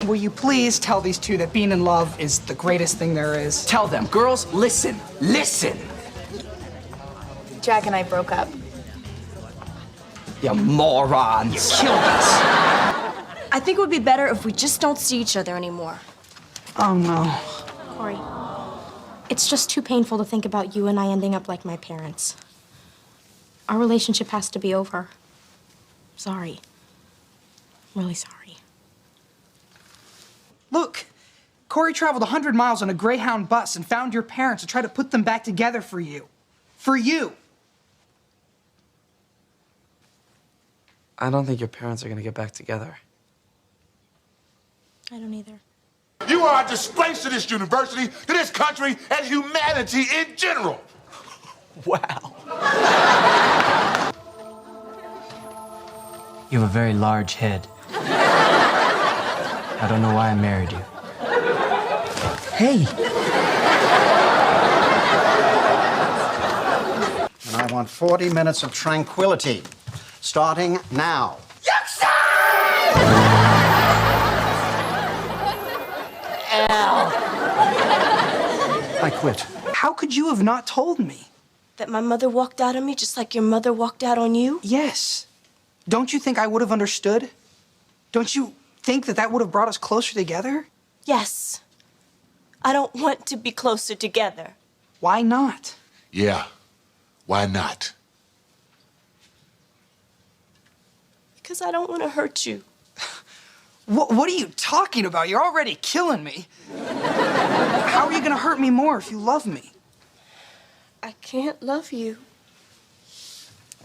Will you please tell these two that being in love is the greatest thing there is? Tell them. Girls, listen. Listen. Jack and I broke up. You morons. You killed us. I think it would be better if we just don't see each other anymore. Oh, no. Corey, it's just too painful to think about you and I ending up like my parents. Our relationship has to be over. Sorry. I'm really sorry. Look, Corey traveled 100 miles on a Greyhound bus and found your parents to try to put them back together for you. For you. I don't think your parents are gonna get back together. I don't either. You are a disgrace to this university, to this country, and humanity in general. Wow. You have a very large head. I don't know why I married you. Hey. And I want 40 minutes of tranquility, starting now. I quit. How could you have not told me? That my mother walked out on me just like your mother walked out on you? Yes. Don't you think I would have understood? Don't you think that that would have brought us closer together? Yes. I don't want to be closer together. Why not? Yeah, why not? Because I don't want to hurt you. What are you talking about? You're already killing me. How are you gonna hurt me more if you love me? I can't love you.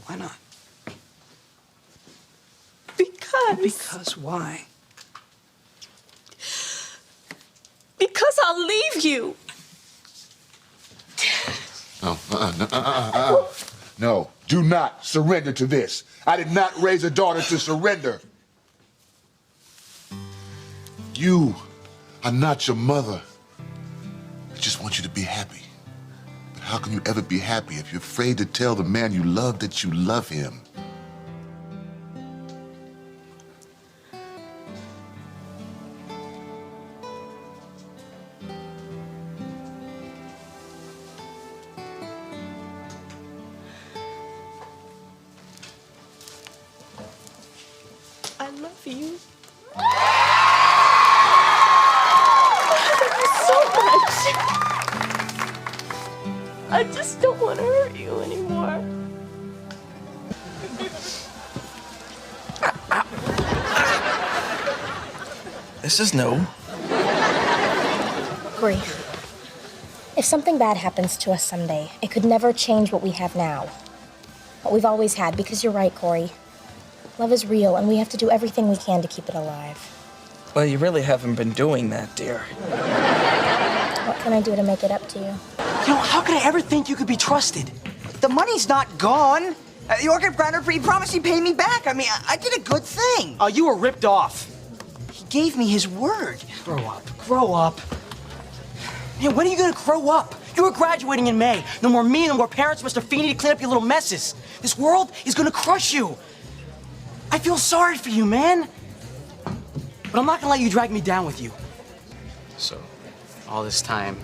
Why not? Because. Because why? Because I'll leave you. No, No, do not surrender to this. I did not raise a daughter to surrender. You are not your mother. I just want you to be happy. But how can you ever be happy if you're afraid to tell the man you love that you love him? I love you. I just don't want to hurt you anymore. This is new. Corey, if something bad happens to us someday, it could never change what we have now. What we've always had, because you're right, Corey. Love is real, and we have to do everything we can to keep it alive. Well, you really haven't been doing that, dear. What can I do to make it up to you? You know, how could I ever think you could be trusted? The money's not gone. The orchid grinder, he promised he'd pay me back. I mean, I did a good thing. Oh, you were ripped off. He gave me his word. Grow up. Grow up. Man, when are you gonna grow up? You were graduating in May. No more me, no more parents, Mr. Feeney to clean up your little messes. This world is gonna crush you. I feel sorry for you, man. But I'm not gonna let you drag me down with you. So, all this time,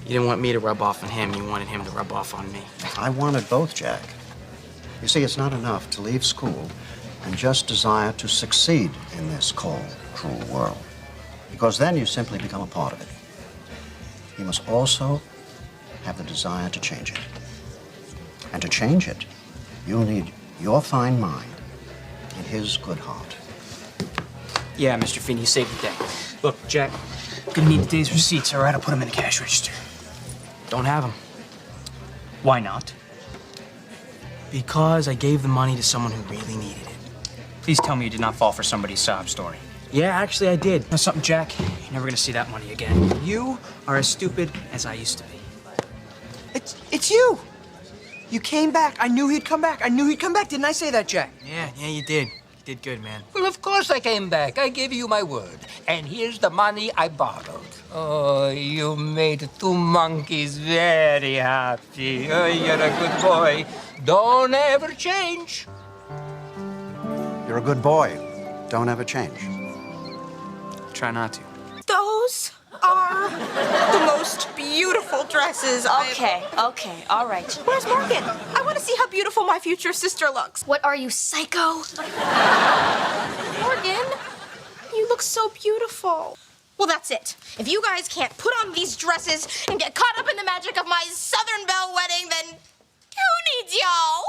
you didn't want me to rub off on him, you wanted him to rub off on me. I wanted both, Jack. You see, it's not enough to leave school and just desire to succeed in this cold, cruel world, because then you simply become a part of it. You must also have the desire to change it. And to change it, you'll need your fine mind and his good heart. Yeah, Mr. Feeney, you saved the day. Look, Jack, I'm gonna need today's receipts, all right? I'll put them in the cash register. Don't have them. Why not? Because I gave the money to someone who really needed it. Please tell me you did not fall for somebody's sob story. Yeah, actually, I did. Know something, Jack? You're never gonna see that money again. You are as stupid as I used to be. It's you. You came back. I knew he'd come back. I knew he'd come back. Didn't I say that, Jack? Yeah, you did. You did good, man. Well, of course I came back. I gave you my word. And here's the money I borrowed. Oh, you made two monkeys very happy. Oh, you're a good boy. Don't ever change. You're a good boy. Don't ever change. try not to. Those are the most beautiful dresses. Okay, all right. Where's Morgan? I want to see how beautiful my future sister looks. What are you, psycho? Morgan, you look so beautiful. Well, that's it. If you guys can't put on these dresses and get caught up in the magic of my Southern Belle wedding, then who needs y'all?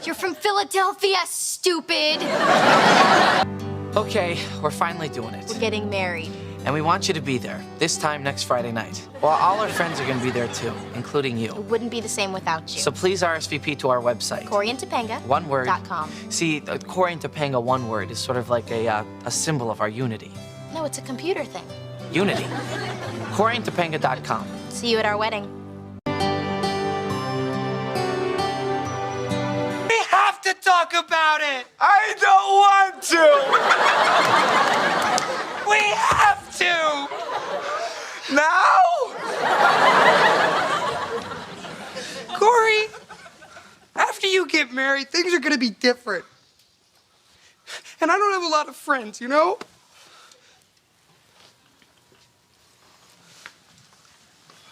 You're from Philadelphia, stupid. Okay, we're finally doing it. We're getting married. And we want you to be there, this time next Friday night. Well, all our friends are gonna be there too, including you. It wouldn't be the same without you. So please RSVP to our website. CoreyandTopanga. One word. .com. See, Corey and Topanga, one word, is sort of like a symbol of our unity. No, it's a computer thing. Unity. CoreyandTopanga.com. See you at our wedding. We have to talk about it. I don't want to! We have to. Now? Corey, after you get married, things are gonna be different. And I don't have a lot of friends, you know?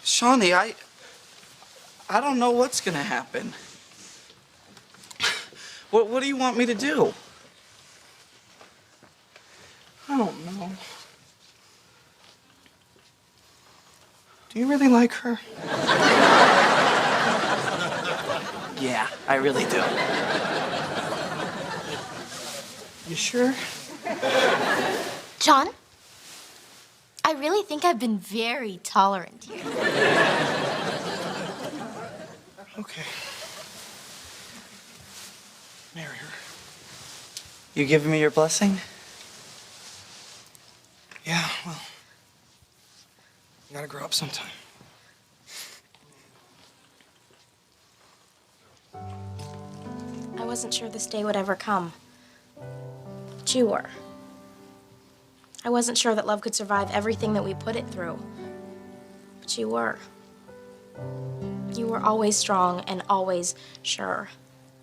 Shawnee, I don't know what's gonna happen. What do you want me to do? I don't know. Do you really like her? Yeah, I really do. You sure? John? I really think I've been very tolerant here. Okay. Marry her. You giving me your blessing? Yeah, well, you gotta grow up sometime. I wasn't sure this day would ever come. But you were. I wasn't sure that love could survive everything that we put it through. But you were. You were always strong and always sure.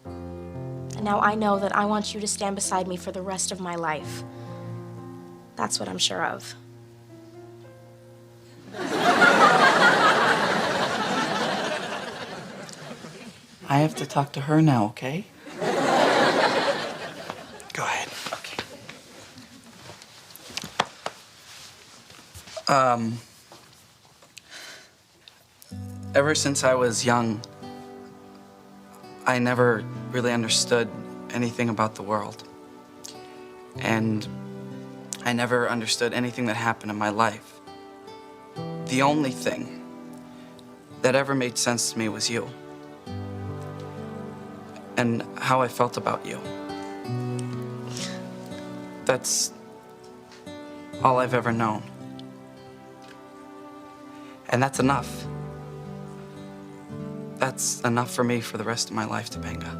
And now I know that I want you to stand beside me for the rest of my life. That's what I'm sure of. I have to talk to her now, okay? Go ahead. Okay. Ever since I was young, I never really understood anything about the world. And I never understood anything that happened in my life. The only thing that ever made sense to me was you. And how I felt about you. That's all I've ever known. And that's enough. That's enough for me for the rest of my life, Topanga.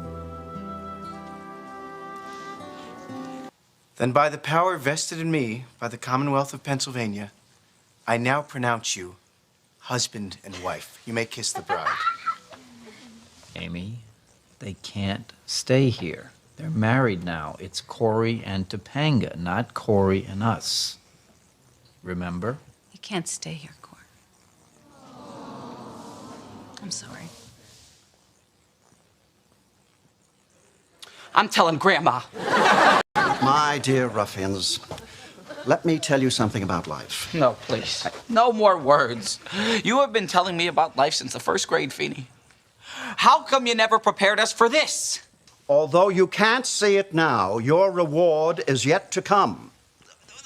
Then by the power vested in me by the Commonwealth of Pennsylvania, I now pronounce you husband and wife. You may kiss the bride. Amy, they can't stay here. They're married now. It's Corey and Topanga, not Corey and us. Remember? You can't stay here, Corey. I'm sorry. I'm telling Grandma. My dear ruffians, let me tell you something about life. No, please. No more words. You have been telling me about life since the first grade, Feeney. How come you never prepared us for this? Although you can't see it now, your reward is yet to come.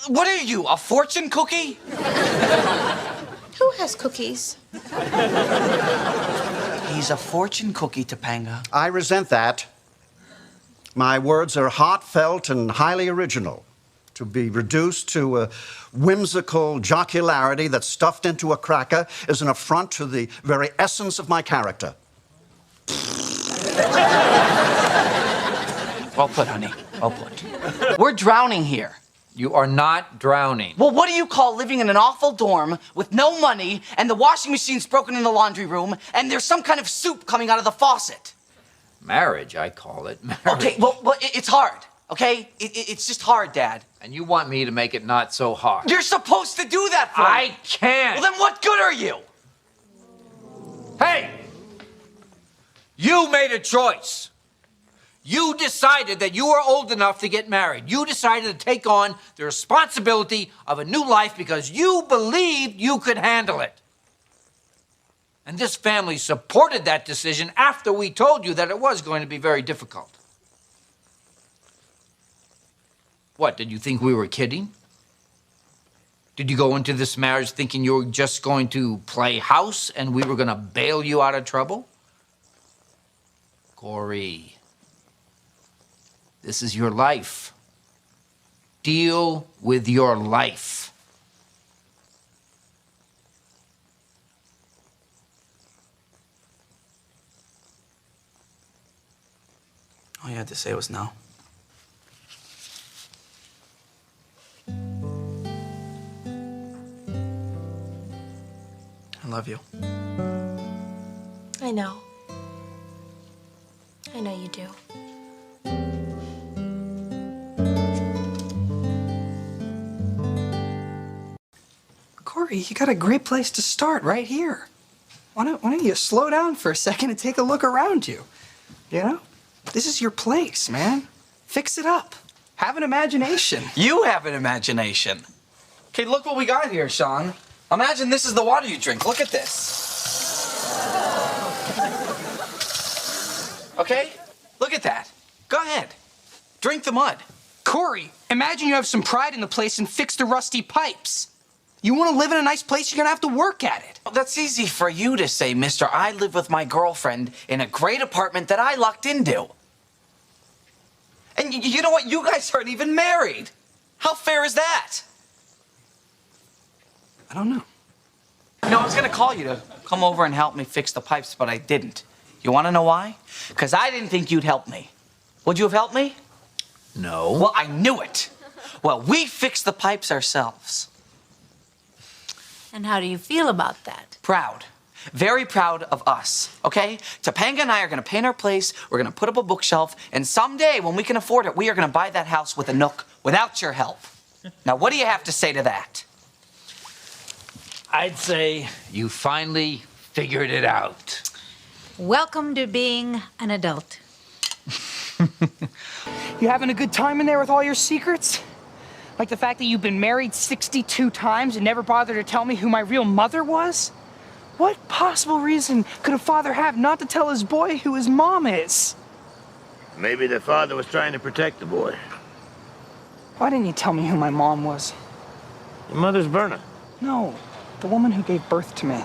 What are you, a fortune cookie? Who has cookies? He's a fortune cookie, Topanga. I resent that. My words are heartfelt and highly original. To be reduced to a whimsical jocularity that's stuffed into a cracker is an affront to the very essence of my character. Well put, honey. Well put. We're drowning here. You are not drowning. Well, what do you call living in an awful dorm with no money and the washing machine's broken in the laundry room and there's some kind of soup coming out of the faucet? Marriage, I call it. Marriage. Okay, well, it's hard. okay? It's just hard, Dad. And you want me to make it not so hard. You're supposed to do that for me. I can't. Well, then what good are you? Hey! You made a choice. You decided that you were old enough to get married. You decided to take on the responsibility of a new life because you believed you could handle it. And this family supported that decision after we told you that it was going to be very difficult. What, did you think we were kidding? Did you go into this marriage thinking you were just going to play house and we were going to bail you out of trouble? Corey, this is your life. Deal with your life. All you had to say was no. I love you. I know. I know you do. Corey, you got a great place to start right here. Why don't you slow down for a second and take a look around you? You know? This is your place, man. Fix it up. Have an imagination. You have an imagination. Okay, look what we got here, Sean. Imagine this is the water you drink. Look at this. Okay? Look at that. Go ahead. Drink the mud. Corey, imagine you have some pride in the place and fix the rusty pipes. You want to live in a nice place, you're going to have to work at it. Well, that's easy for you to say, mister. I live with my girlfriend in a great apartment that I lucked into. And you know what? You guys aren't even married. How fair is that? I don't know. You know, I was going to call you to come over and help me fix the pipes, but I didn't. You want to know why? Because I didn't think you'd help me. Would you have helped me? No. Well, I knew it. Well, we fixed the pipes ourselves. And how do you feel about that? Proud. Very proud of us, okay? Topanga and I are gonna paint our place, we're gonna put up a bookshelf, and someday, when we can afford it, we are gonna buy that house with a nook without your help. Now, what do you have to say to that? I'd say you finally figured it out. Welcome to being an adult. You having a good time in there with all your secrets? Like the fact that you've been married 62 times and never bothered to tell me who my real mother was? What possible reason could a father have not to tell his boy who his mom is? Maybe the father was trying to protect the boy. Why didn't you tell me who my mom was? Your mother's Verna. No, the woman who gave birth to me.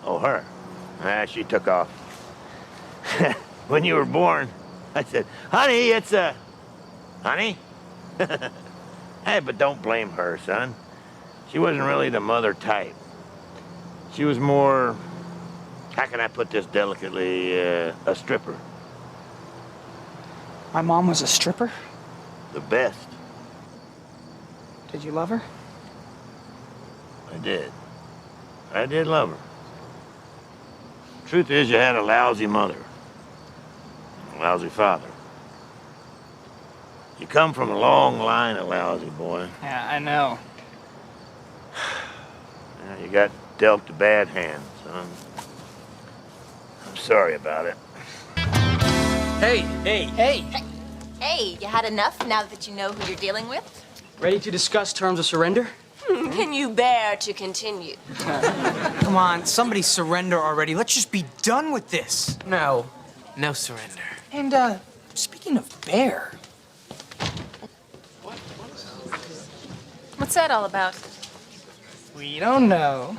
Oh, her. She took off. When you were born, I said, honey, it's a... Honey? Hey, but don't blame her, son. She wasn't really the mother type. She was more, how can I put this delicately, a stripper. My mom was a stripper? The best. Did you love her? I did. I did love her. Truth is, you had a lousy mother. A lousy father. You come from a long line of lousy, boy. Yeah, I know. You got dealt a bad hand, son. I'm sorry about it. Hey, hey, hey. Hey, you had enough now that you know who you're dealing with? Ready to discuss terms of surrender? Can you bear to continue? Come on, somebody surrender already. Let's just be done with this. No, no surrender. And, speaking of bear... What's that all about? We don't know.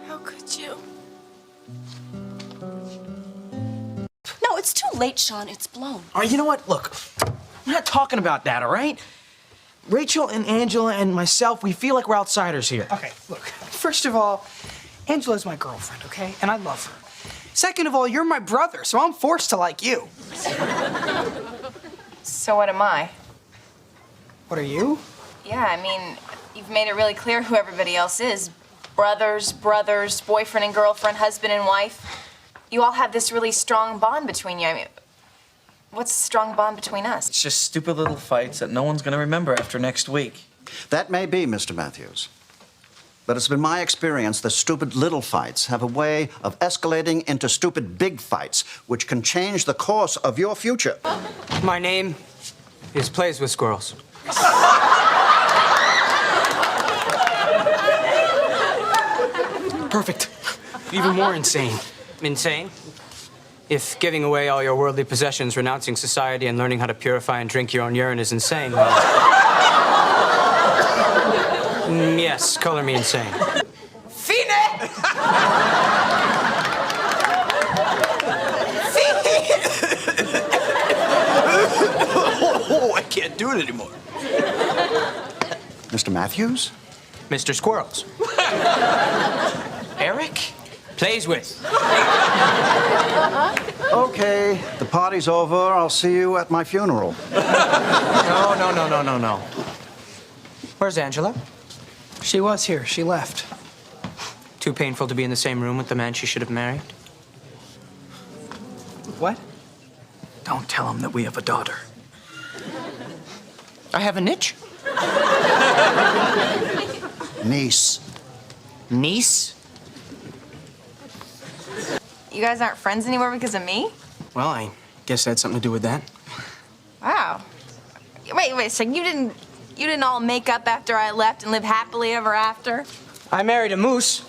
How could you? No, it's too late, Sean. It's blown. All right, you know what? Look, we're not talking about that, all right? Rachel and Angela and myself, we feel like we're outsiders here. Okay, look, first of all, Angela's my girlfriend, okay? And I love her. Second of all, you're my brother, so I'm forced to like you. So what am I? What are you? Yeah, I mean, you've made it really clear who everybody else is. Brothers, boyfriend and girlfriend, husband and wife. You all have this really strong bond between you. I mean, what's the strong bond between us? It's just stupid little fights that no one's gonna remember after next week. That may be, Mr. Matthews. But it's been my experience that stupid little fights have a way of escalating into stupid big fights, which can change the course of your future. My name is Plays with Squirrels. Perfect. Even more insane. Insane? If giving away all your worldly possessions, renouncing society, and learning how to purify and drink your own urine is insane, well... yes, color me insane. Fine! Oh, I can't do it anymore. Mr. Matthews? Mr. Squirrels. Eric? Plays with. Okay, the party's over. I'll see you at my funeral. No. Where's Angela? She was here. She left. Too painful to be in the same room with the man she should have married? What? Don't tell him that we have a daughter. I have a niche? Niece. Niece? You guys aren't friends anymore because of me? Well, I guess that had something to do with that. Wow. Wait, so you didn't all make up after I left and live happily ever after? I married a moose.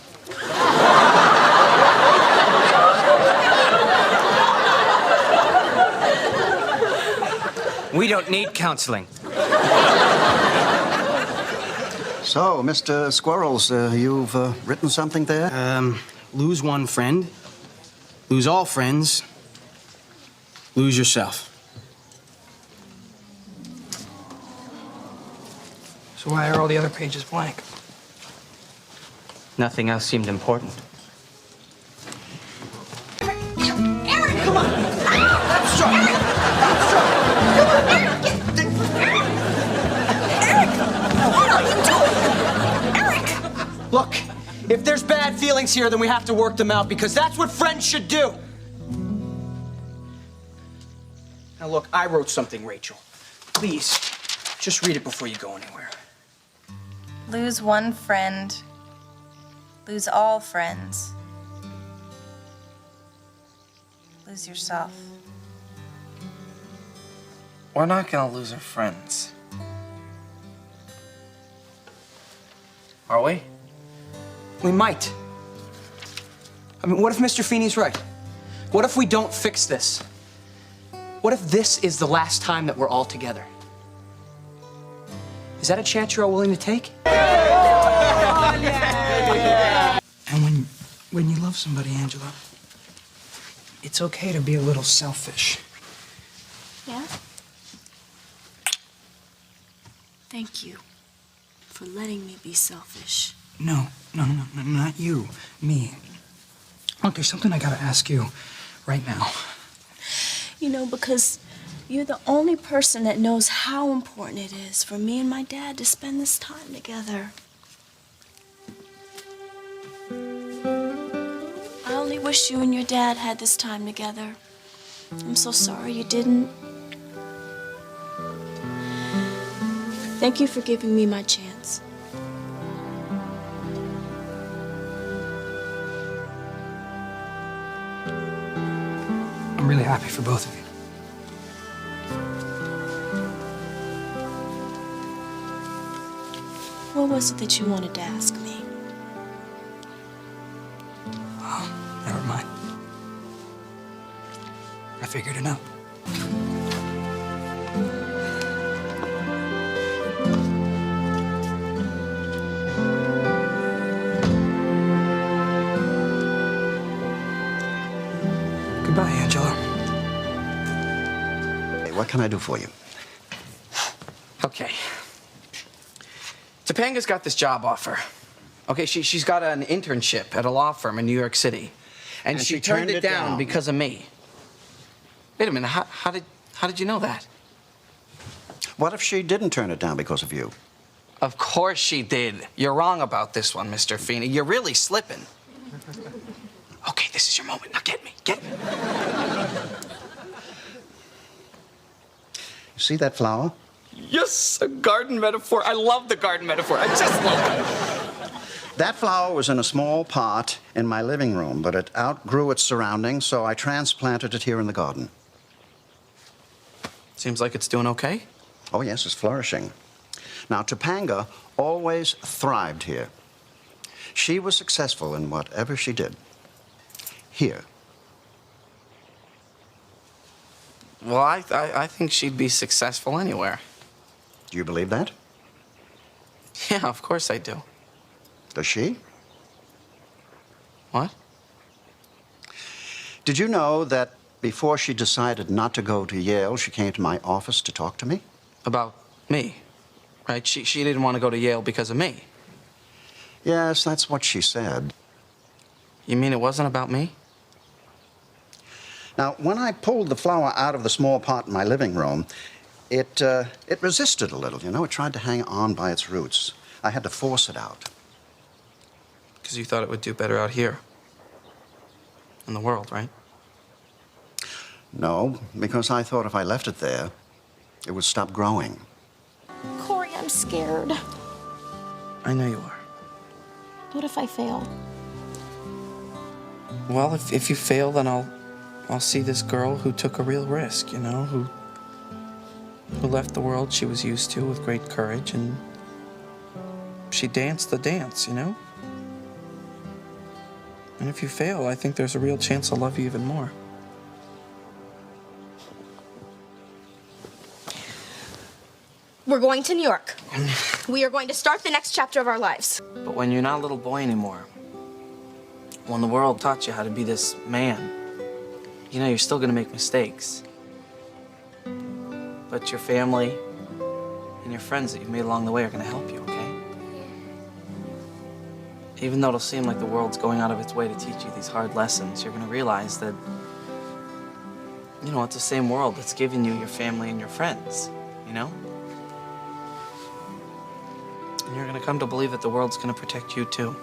We don't need counseling. So, Mr. Squirrels, you've written something there? Lose one friend, lose all friends, lose yourself. So why are all the other pages blank? Nothing else seemed important. Eric, come on! I'm strong! What are you doing? Eric! Look, if there's bad feelings here, then we have to work them out, because that's what friends should do. Now look, I wrote something, Rachel. Please, just read it before you go anywhere. Lose one friend, lose all friends, lose yourself. We're not gonna lose our friends. Are we? We might. I mean, what if Mr. Feeney's right? What if we don't fix this? What if this is the last time that we're all together? Is that a chance you're all willing to take? And when you love somebody, Angela, it's okay to be a little selfish. Yeah? Thank you for letting me be selfish. No, not you. Me. Look, there's something I gotta ask you right now. You know, because you're the only person that knows how important it is for me and my dad to spend this time together. I only wish you and your dad had this time together. I'm so sorry you didn't. Thank you for giving me my chance. I'm really happy for both of you. What was it that you wanted to ask me? Oh, never mind. I figured it out. Goodbye, Angela. Hey, what can I do for you? Okay. Topanga's got this job offer. Okay, she's got an internship at a law firm in New York City. And she turned it down because of me. Wait a minute, how did you know that? What if she didn't turn it down because of you? Of course she did. You're wrong about this one, Mr. Feeney. You're really slipping. Okay, this is your moment. Now get me. Get me. You see that flower? Yes, a garden metaphor. I love the garden metaphor. I just love it. That flower was in a small pot in my living room, but it outgrew its surroundings, so I transplanted it here in the garden. Seems like it's doing okay. Oh, yes, it's flourishing. Now, Topanga always thrived here. She was successful in whatever she did. Here. Well, I think she'd be successful anywhere. Do you believe that? Yeah, of course I do. Does she? What? Did you know that before she decided not to go to Yale, she came to my office to talk to me? About me, right? She didn't want to go to Yale because of me. Yes, that's what she said. You mean it wasn't about me? Now, when I pulled the flower out of the small pot in my living room, it resisted a little, you know? It tried to hang on by its roots. I had to force it out. Because you thought it would do better out here. In the world, right? No, because I thought if I left it there, it would stop growing. Corey, I'm scared. I know you are. What if I fail? Well, if you fail, then I'll see this girl who took a real risk, you know, who left the world she was used to with great courage, and she danced the dance, you know? And if you fail, I think there's a real chance I'll love you even more. We're going to New York. We are going to start the next chapter of our lives. But when you're not a little boy anymore, when the world taught you how to be this man, you know, you're still gonna make mistakes. But your family and your friends that you've made along the way are gonna help you, okay? Even though it'll seem like the world's going out of its way to teach you these hard lessons, you're gonna realize that, you know, it's the same world that's giving you your family and your friends, you know? And you're gonna come to believe that the world's gonna protect you too.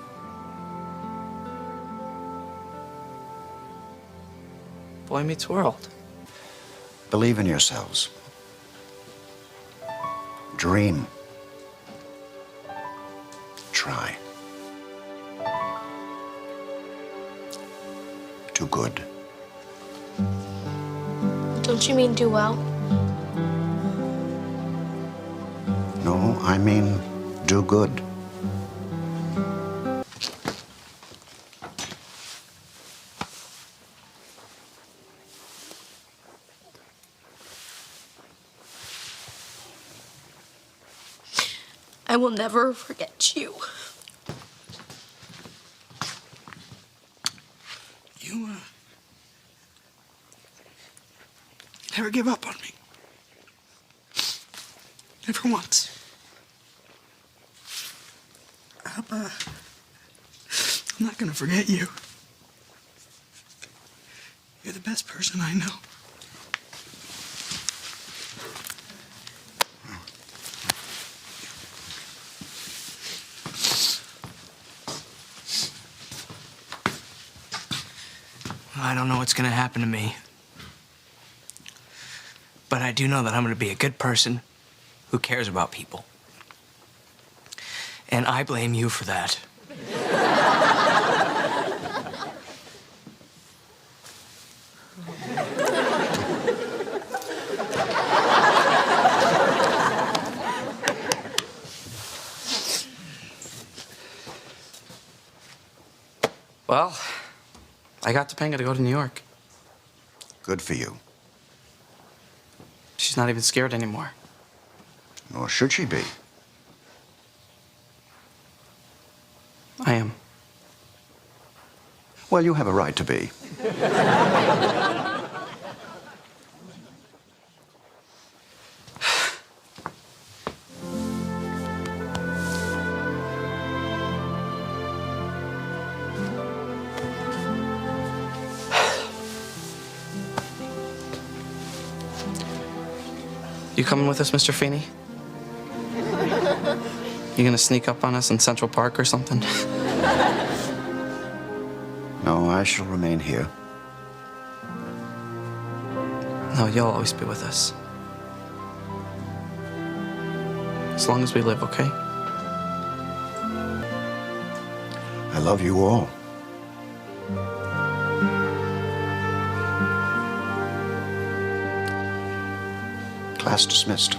Boy meets world. Believe in yourselves. Dream. Try. Do good. Don't you mean do well? No, I mean do good. I will never forget you. You, never give up on me. Never once. I'm not gonna forget you. You're the best person I know. I don't know what's gonna happen to me. But I do know that I'm gonna be a good person who cares about people. And I blame you for that. Well, I got Topanga to go to New York. Good for you. She's not even scared anymore. Nor should she be. I am. Well, you have a right to be. You coming with us, Mr. Feeney? You gonna sneak up on us in Central Park or something? No, I shall remain here. No, you'll always be with us. As long as we live, okay? I love you all. Class dismissed.